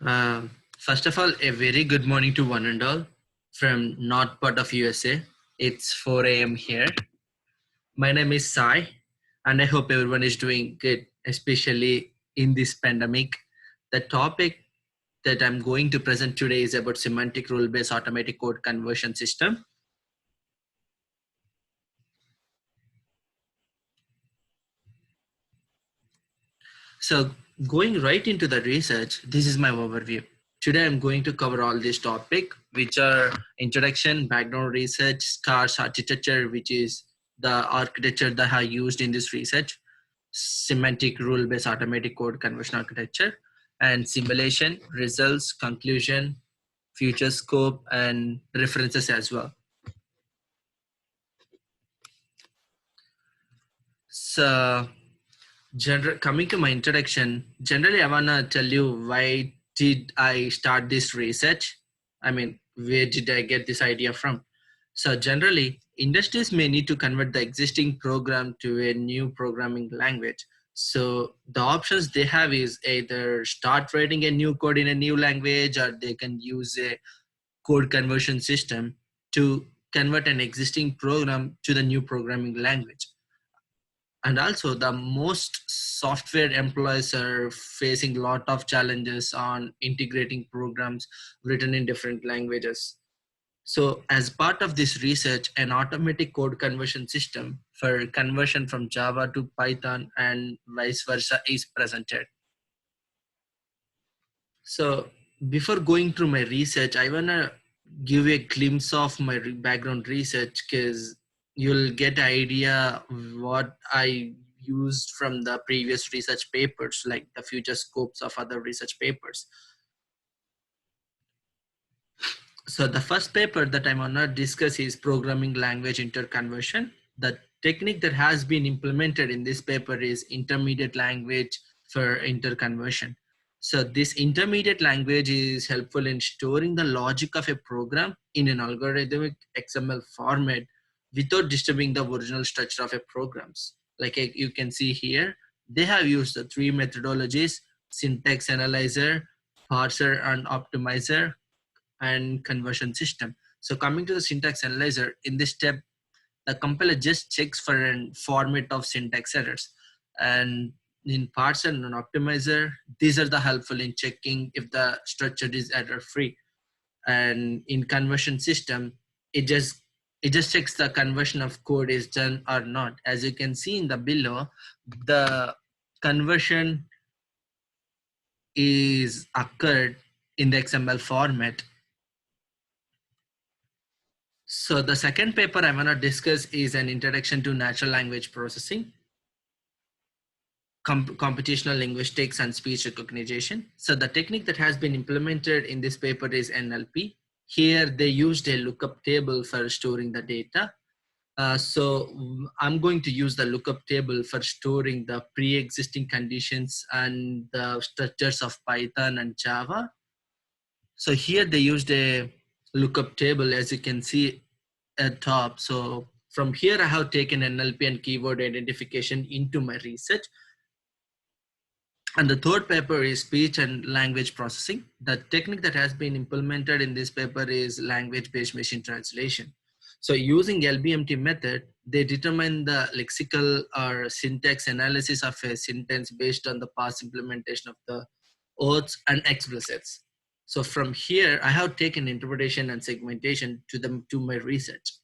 First of all, a very good morning to one and all from north part of USA. It's 4 a.m. here. My name is Sai, and I hope everyone is doing good, especially in this pandemic. The topic that I'm going to present today is about semantic rule-based automatic code conversion system. So going right into the research, this is my overview. Today I'm going to cover all this topic, which are introduction, background research, SCARS architecture, which is the architecture that I used in this research, semantic rule-based automatic code conversion architecture, and simulation, results, conclusion, future scope, and references as well. So coming to my introduction, generally I wanna tell you why did I start this research? I mean, where did I get this idea from? So generally, industries may need to convert the existing program to a new programming language. So the options they have is either start writing a new code in a new language, or they can use a code conversion system to convert an existing program to the new programming language. And also the most software employees are facing a lot of challenges on integrating programs written in different languages. So as part of this research, an automatic code conversion system for conversion from Java to Python and vice versa is presented. So before going through my research, I want to give a glimpse of my background research, because you'll get idea what I used from the previous research papers, like the future scopes of other research papers. So the first paper that I'm going to discuss is programming language interconversion. The technique that has been implemented in this paper is intermediate language for interconversion. So this intermediate language is helpful in storing the logic of a program in an algorithmic XML format without disturbing the original structure of a programs. Like you can see here, they have used the three methodologies: syntax analyzer, parser, and optimizer, and conversion system. So coming to the syntax analyzer, in this step, the compiler just checks for a format of syntax errors. And in parser and optimizer, these are the helpful in checking if the structure is error free. And in conversion system, it just checks the conversion of code is done or not. As you can see in the below, the conversion is occurred in the XML format. So the second paper I want to discuss is an introduction to natural language processing, computational linguistics, and speech recognition. So the technique that has been implemented in this paper is NLP. Here they used a lookup table for storing the data. I'm going to use the lookup table for storing the pre-existing conditions and the structures of Python and Java. So here they used a lookup table, as you can see at top. So from here, I have taken NLP and keyword identification into my research. And the third paper is speech and language processing. The technique that has been implemented in this paper is language-based machine translation. So using LBMT method, they determine the lexical or syntax analysis of a sentence based on the past implementation of the oaths and explicits. So from here, I have taken interpretation and segmentation to my research.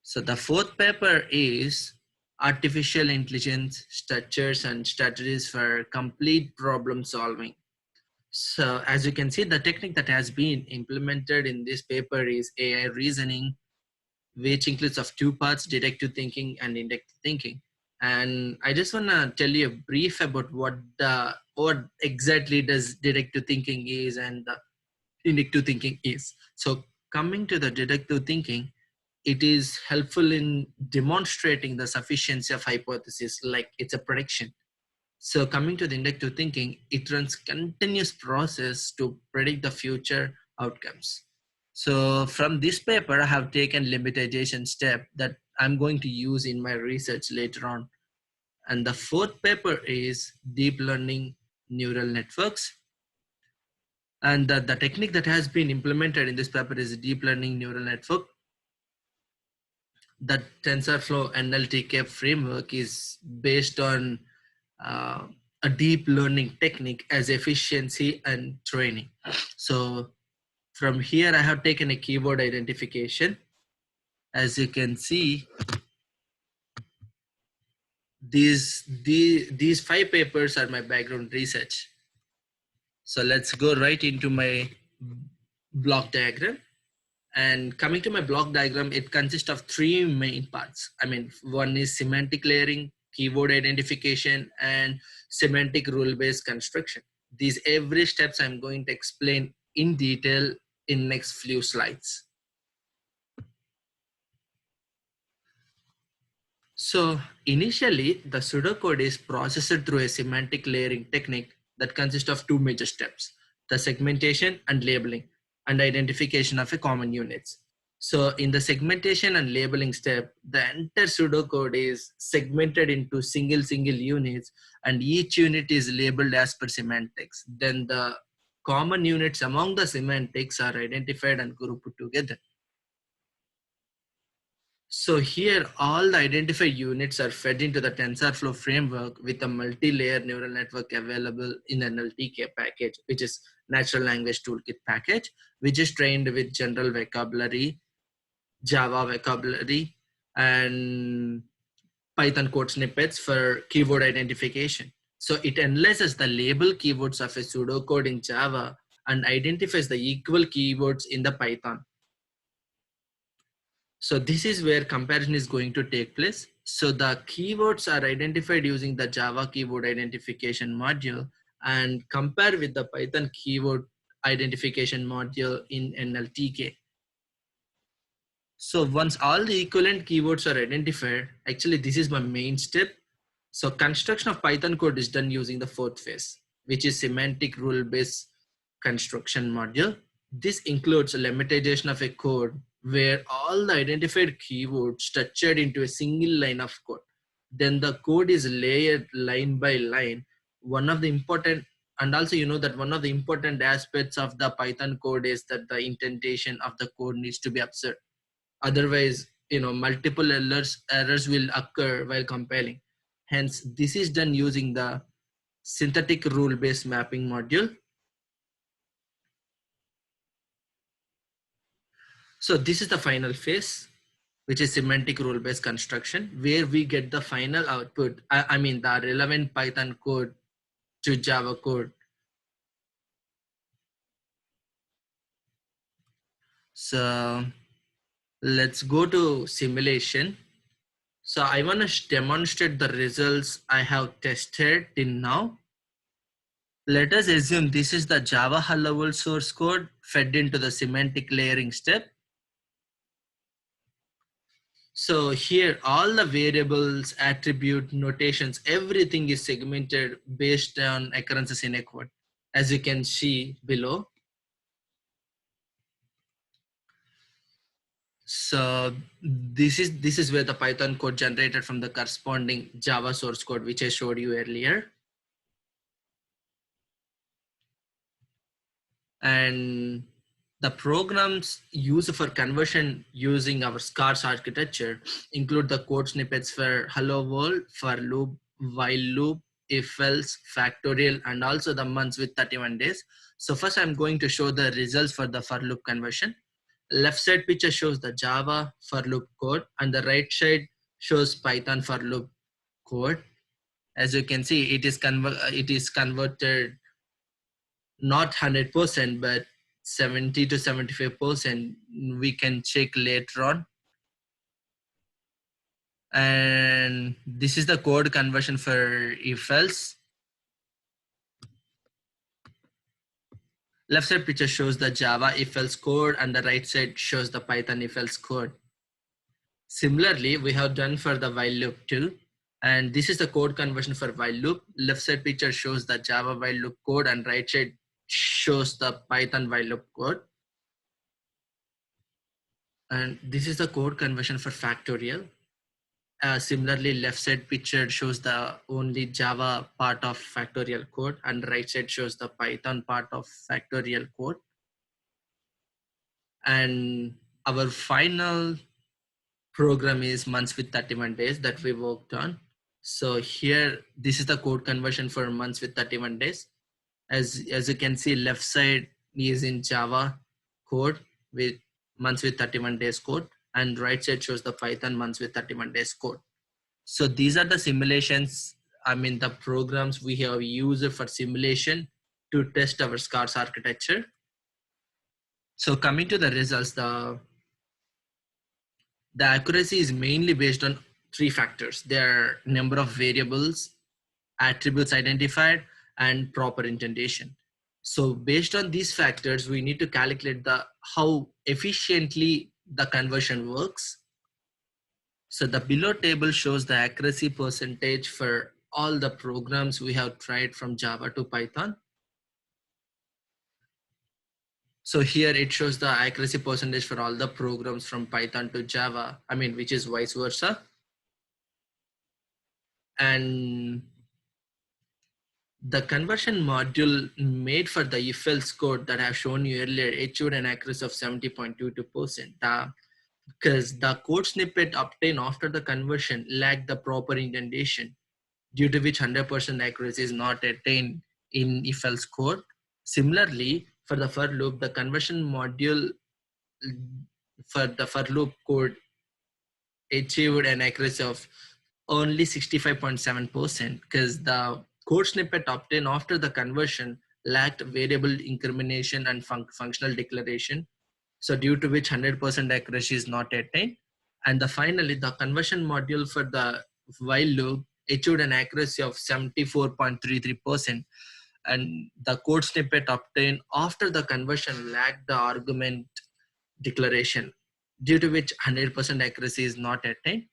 So the fourth paper is artificial intelligence structures and strategies for complete problem solving. So as you can see, the technique that has been implemented in this paper is AI reasoning, which includes of two parts: deductive thinking and inductive thinking. And I just want to tell you a brief about what exactly does deductive thinking is and the inductive thinking is. So coming to the deductive thinking, it is helpful in demonstrating the sufficiency of hypothesis, like it's a prediction. So coming to the inductive thinking, it runs continuous process to predict the future outcomes. So from this paper, I have taken limitaization step that I'm going to use in my research later on. And the fourth paper is deep learning neural networks. And the technique that has been implemented in this paper is deep learning neural network. The TensorFlow NLTK framework is based on uh, a deep learning technique as efficiency and training. So from here, I have taken a keyword identification. As you can see, these 5 papers are my background research. So let's go right into my block diagram. And coming to my block diagram, it consists of 3 main parts. I mean, one is semantic layering, keyword identification, and semantic rule-based construction. These every steps I'm going to explain in detail in next few slides. So initially, the pseudocode is processed through a semantic layering technique that consists of 2 major steps: the segmentation and labeling, and identification of a common units. So in the segmentation and labeling step, the entire pseudocode is segmented into single units, and each unit is labeled as per semantics. Then the common units among the semantics are identified and grouped together. So here, all the identified units are fed into the TensorFlow framework with a multi-layer neural network available in NLTK package, which is Natural Language Toolkit package, which is trained with general vocabulary, Java vocabulary, and Python code snippets for keyword identification. So it analyzes the label keywords of a pseudocode in Java and identifies the equal keywords in the Python. So this is where comparison is going to take place. So the keywords are identified using the Java keyword identification module and compare with the Python keyword identification module in NLTK. So once all the equivalent keywords are identified, actually this is my main step. So construction of Python code is done using the 4th phase, which is semantic rule-based construction module. This includes a lemmatization of a code where all the identified keywords structured into a single line of code. Then the code is layered line by line. One of the important, and also you know that one of the important aspects of the Python code is that the indentation of the code needs to be observed. Otherwise, multiple errors will occur while compiling. Hence, this is done using the synthetic rule-based mapping module. So this is the final phase, which is semantic rule-based construction, where we get the final output, I mean the relevant Python code to Java code. So let's go to simulation. So I want to demonstrate the results I have tested till now. Let us assume this is the Java Hello World source code fed into the semantic layering step. So here, all the variables, attribute, notations, everything is segmented based on occurrences in a code, as you can see below. So this is where the Python code generated from the corresponding Java source code, which I showed you earlier. And the programs used for conversion using our scarce architecture include the code snippets for hello world, for loop, while loop, if else, factorial, and also the months with 31 days. So first I'm going to show the results for the for loop conversion. Left side picture shows the Java for loop code and the right side shows Python for loop code. As you can see, it is converted not 100%, but 70 to 75%. We can check later on. And this is the code conversion for if else. Left side picture shows the Java if else code and the right side shows the Python if else code. Similarly, we have done for the while loop too. And this is the code conversion for while loop. Left side picture shows the Java while loop code and right side shows the Python while loop code. And this is the code conversion for factorial. Similarly, left side picture shows the only Java part of factorial code, and right side shows the Python part of factorial code. And our final program is months with 31 days that we worked on. So here, this is the code conversion for months with 31 days. As you can see, left side is in Java code with months with 31 days code, and right side shows the Python months with 31 days code. So these are the simulations, I mean the programs we have used for simulation to test our SCARS architecture. So coming to the results, the accuracy is mainly based on three factors. Their number of variables, attributes identified, and proper indentation. So based on these factors, we need to calculate how efficiently the conversion works. So the below table shows the accuracy percentage for all the programs we have tried from Java to Python. So here it shows the accuracy percentage for all the programs from Python to Java, I mean, which is vice versa. And the conversion module made for the if-else code that I have shown you earlier achieved an accuracy of 70.22%. Because the code snippet obtained after the conversion lacked the proper indentation, due to which 100% accuracy is not attained in if-else code. Similarly, for the for loop, the conversion module for the for loop code achieved an accuracy of only 65.7% because the code snippet obtained after the conversion lacked variable incrementation and functional declaration. So due to which 100% accuracy is not attained. And finally, the conversion module for the while loop achieved an accuracy of 74.33%. And the code snippet obtained after the conversion lacked the argument declaration, due to which 100% accuracy is not attained.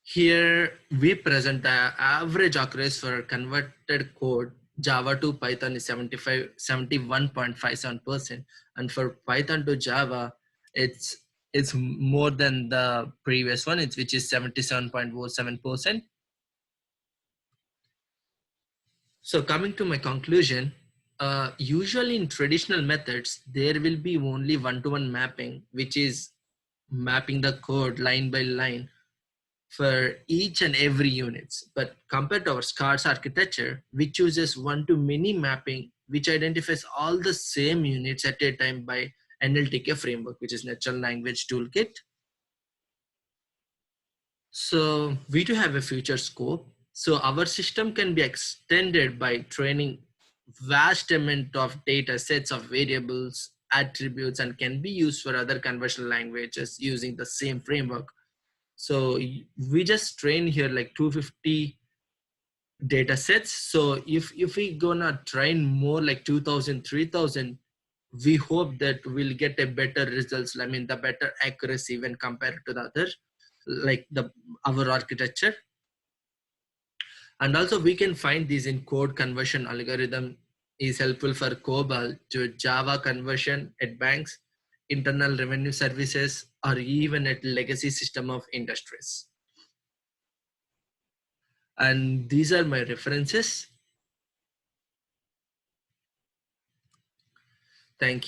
Here we present the average accuracy for converted code. Java to Python is 71.57%, and for Python to Java, it's more than the previous one, which is 77.07%. So coming to my conclusion, usually in traditional methods, there will be only one-to-one mapping, which is mapping the code line by line for each and every units. But compared to our SCARS architecture, we chooses one-to-many mapping, which identifies all the same units at a time by NLTK framework, which is Natural Language Toolkit. So we do have a future scope. So our system can be extended by training vast amount of data sets of variables, attributes, and can be used for other conversational languages using the same framework. So we just train here like 250 data sets. So if we gonna train more like 2000, 3000, we hope that we'll get a better results. I mean, the better accuracy when compared to the other, like our architecture. And also we can find these in code conversion algorithm is helpful for COBOL to Java conversion at banks, internal revenue services, or even at legacy system of industries. And these are my references. Thank you.